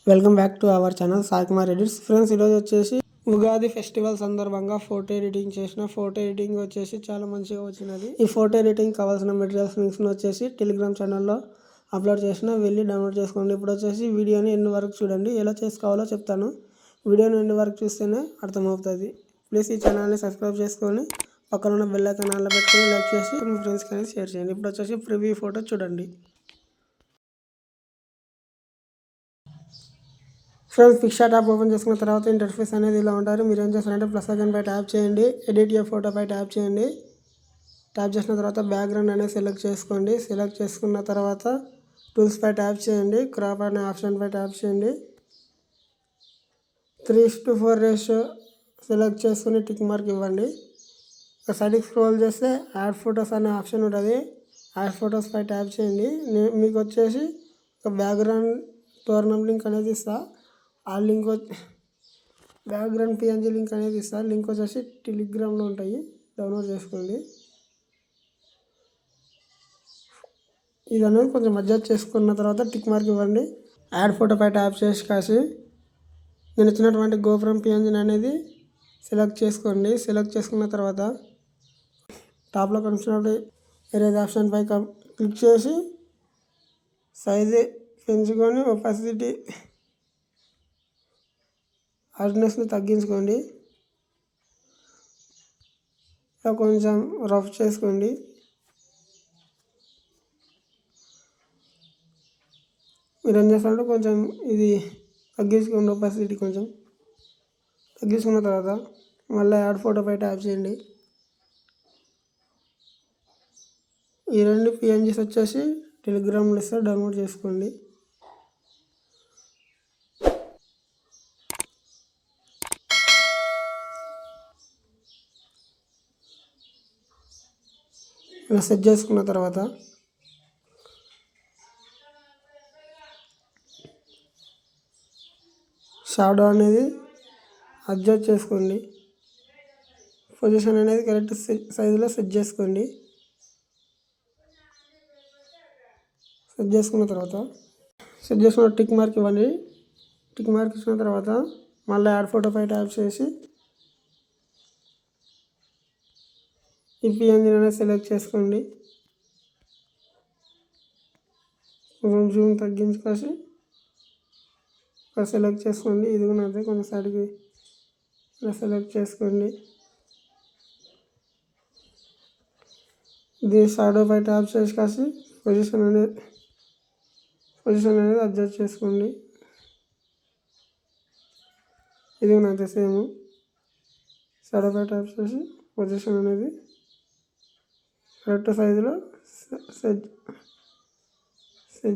Welcome back to our channel Sai Kumar edits. Friends, ఈరోజు వచ్చేసి Ugadi festival సందర్భంగా ఫోటో ఎడిటింగ్ చేసిన. ఫోటో ఎడిటింగ్ వచ్చేసి చాలా మంచిగా వచ్చినది. ఈ ఫోటో ఎడిటింగ్ కావాల్సిన మెటీరియల్స్ లింక్స్ వచ్చేసి టెలిగ్రామ్ ఛానల్లో అప్లోడ్ చేసిన, వెళ్ళి డౌన్లోడ్ చేసుకోండి. ఇప్పుడు వచ్చేసి వీడియోని ఎండ్ వరకు చూడండి, ఎలా చేసుకోవాలో చెప్తాను. వీడియోని ఎండ్ వరకు చూస్తేనే అర్థమవుతుంది. ప్లీజ్ ఈ ఛానల్ని సబ్స్క్రైబ్ చేసుకొని పక్కన ఉన్న బెల్ ఐకాన్ ఆన్లో పెట్టుకొని లైక్ చేసి మీ ఫ్రెండ్స్కి అనేది షేర్ చేయండి. ఇప్పుడు వచ్చేసి ప్రివ్యూ ఫోటో చూడండి. ఫ్రెండ్స్, పిక్చర్ ట్యాబ్ ఓపెన్ చేసుకున్న తర్వాత ఇంటర్ఫేస్ అనేది ఇలా ఉంటారు. మీరు ఏం చేస్తారంటే ప్లస్ ఐకాన్ పై ట్యాప్ చేయండి, ఎడిట్ యువర్ ఫోటో పై ట్యాప్ చేయండి. ట్యాప్ చేసిన తర్వాత బ్యాక్గ్రౌండ్ అనేది సెలెక్ట్ చేసుకోండి. సెలెక్ట్ చేసుకున్న తర్వాత టూల్స్ పై ట్యాప్ చేయండి, క్రాప్ అనే ఆప్షన్ పై ట్యాప్ చేయండి. 3:4 రేషియో సెలెక్ట్ చేసుకుని టిక్ మార్క్ ఇవ్వండి. సైడ్కి స్క్రోల్ చేస్తే యాడ్ ఫొటోస్ అనే ఆప్షన్ ఉంటుంది. యాడ్ ఫొటోస్ పై ట్యాప్ చేయండి. మీకు వచ్చేసి ఒక బ్యాక్గ్రౌండ్ టోర్నమెంట్ లింక్ అనేది ఇస్తా. ఆ లింక్ బ్యాక్గ్రౌండ్ పిఎన్జీ లింక్ అనేది ఇస్తా. లింక్ వచ్చేసి టెలిగ్రామ్లో ఉంటాయి, డౌన్లోడ్ చేసుకోండి. ఇది అనేది కొంచెం అడ్జస్ట్ చేసుకున్న తర్వాత టిక్ మార్క్ ఇవ్వండి. యాడ్ ఫోటో పై ట్యాప్ చేసి కాసి నేను ఇచ్చినటువంటి గోపురం పిఎన్జీ అనేది సెలెక్ట్ చేసుకోండి. సెలెక్ట్ చేసుకున్న తర్వాత టాప్లో కనిపించినప్పుడు ఎరేజ్ ఆప్షన్ పై క్లిక్ చేసి సైజు పెంచుకొని ఒపాసిటీ హార్డ్నెస్ని తగ్గించుకోండి. ఇలా కొంచెం రఫ్ చేసుకోండి. మీరు ఏం చేస్తారంటే కొంచెం ఇది తగ్గించుకోండి, ఒపాసిటీ కొంచెం తగ్గించుకున్న తర్వాత మళ్ళీ యాడ్ ఫోటో పై ట్యాప్ చేయండి. ఈ రెండు పిఎన్జీస్ వచ్చేసి టెలిగ్రామ్లో ఇస్తే డౌన్లోడ్ చేసుకోండి. ఇలా సెట్ చేసుకున్న తర్వాత షాడో అనేది అడ్జస్ట్ చేసుకోండి. పొజిషన్ అనేది కరెక్ట్ సైజులో సెట్ చేసుకోండి. సెట్ చేసుకున్న తర్వాత టిక్ మార్క్ ఇవ్వండి. టిక్ మార్క్ ఇచ్చిన తర్వాత మళ్ళీ యాడ్ ఫోటో పై ట్యాప్ చేసి ఈ పిఎన్జీ అనేది సెలెక్ట్ చేసుకోండి. కొంచెం జూమ్ తగ్గించుకోసి సెలెక్ట్ చేసుకోండి. ఇది కూడా అదే కొంచెం సైడ్కి ఇలా సెలెక్ట్ చేసుకోండి. ఇది షాడో పై ట్యాప్ చేసి కాసి పొజిషన్ అనేది అడ్జస్ట్ చేసుకోండి. ఇది కూడా అంతే సేమ్. షాడో పై ట్యాప్ చేసి పొజిషన్ అనేది కరెక్ట్ సైజులో సెట్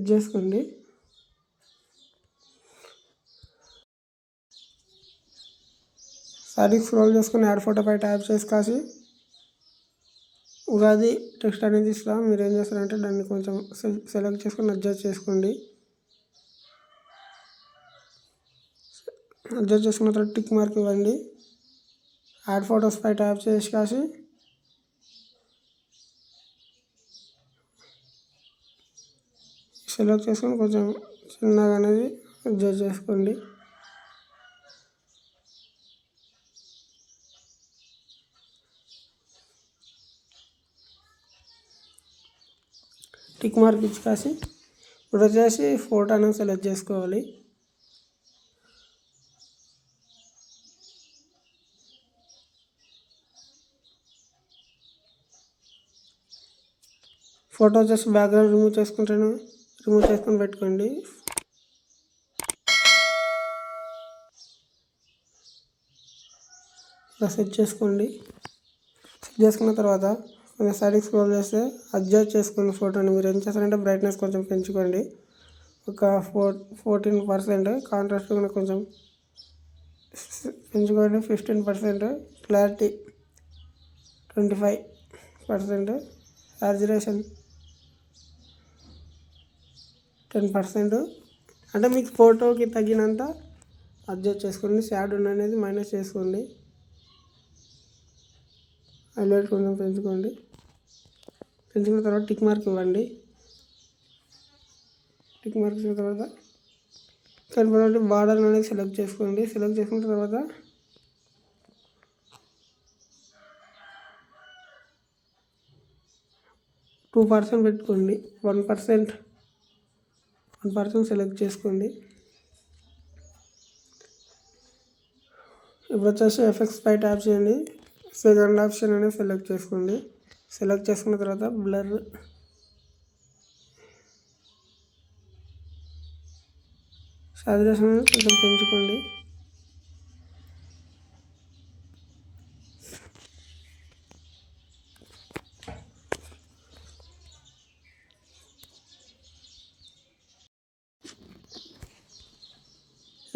చేసుకోండి. సైడ్కి స్క్రోల్ చేసుకుని యాడ్ ఫోటో పై ట్యాప్ చేసి కాసి ఉగాది టెక్స్ట్ అనేది ఇస్తా. మీరు ఏం చేస్తారంటే దాన్ని కొంచెం సెలెక్ట్ చేసుకొని అడ్జస్ట్ చేసుకోండి. అడ్జస్ట్ చేసుకున్న తర్వాత టిక్ మార్క్ ఇవ్వండి. యాడ్ ఫొటోస్ పై ట్యాప్ చేసి కాసి సెలెక్ట్ చేసుకొని కొంచెం చిన్నగా అనేది అడ్జస్ట్ చేసుకోండి. టిక్ మార్క్ ఇచ్చి కాసి ఇప్పుడు వచ్చేసి ఫోటో అనేది సెలెక్ట్ చేసుకోవాలి. ఫోటో వచ్చేసి బ్యాక్గ్రౌండ్ రిమూవ్ చేసుకొని పెట్టుకోండి. ఇలా సెట్ చేసుకోండి. సెట్ చేసుకున్న తర్వాత కొంచెం సైడ్కి స్క్రోల్ చేస్తే అడ్జస్ట్ చేసుకోండి ఫోటోని. మీరు ఏం చేస్తారంటే బ్రైట్నెస్ కొంచెం పెంచుకోండి, ఒక 14%. కాంట్రాస్ట్ కూడా కొంచెం పెంచుకోండి, 15%. క్లారిటీ 25%. సాచురేషన్ 10%. అంటే మీకు ఫోటోకి తగినంత అడ్జస్ట్ చేసుకోండి. షాడో అనేది మైనస్ చేసుకోండి. హైలైట్ కొంచెం పెంచుకోండి. పెంచుకున్న తర్వాత టిక్ మార్క్ ఇవ్వండి. టిక్ మార్క్ ఇచ్చిన తర్వాత కనపడే బార్డర్ అనేది సెలెక్ట్ చేసుకోండి. సెలెక్ట్ చేసుకున్న తర్వాత 2% పెట్టుకోండి. 1% సెలెక్ట్ చేసుకోండి. ఇప్పుడు వచ్చేసి ఎఫెక్ట్స్ పై ట్యాప్ చేయండి. సెకండ్ ఆప్షన్ అనేది సెలెక్ట్ చేసుకోండి. సెలెక్ట్ చేసుకున్న తర్వాత బ్లర్, సాచురేషన్ కొంచెం పెంచుకోండి.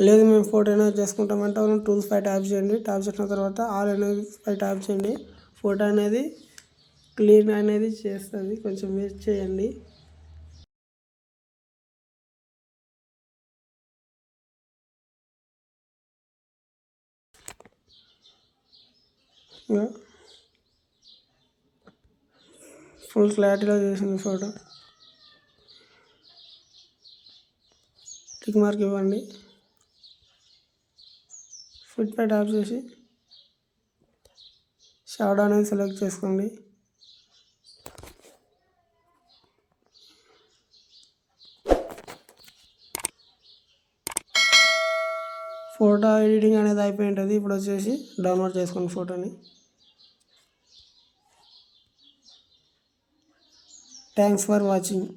లేదు మేము ఫోటో అనేది చేసుకుంటామంటే మనం టూల్స్ పై ట్యాప్ చేయండి. ట్యాప్ చేసిన తర్వాత ఆల్ అనేది పై ట్యాప్ చేయండి. ఫోటో అనేది క్లీన్ అనేది చేస్తుంది, కొంచెం వెయిట్ చేయండి. ఫుల్ క్లారిటీలో చేసింది ఫోటో. టిక్ మార్క్ ఇవ్వండి. ఫిట్ పై ట్యాప్ చేసి షాడో అనేది సెలెక్ట్ చేసుకోండి. ఫోటో ఎడిటింగ్ అనేది అయిపోయి ఉంటుంది. ఇప్పుడు వచ్చేసి డౌన్లోడ్ చేసుకోండి ఫోటోని. Thanks for watching.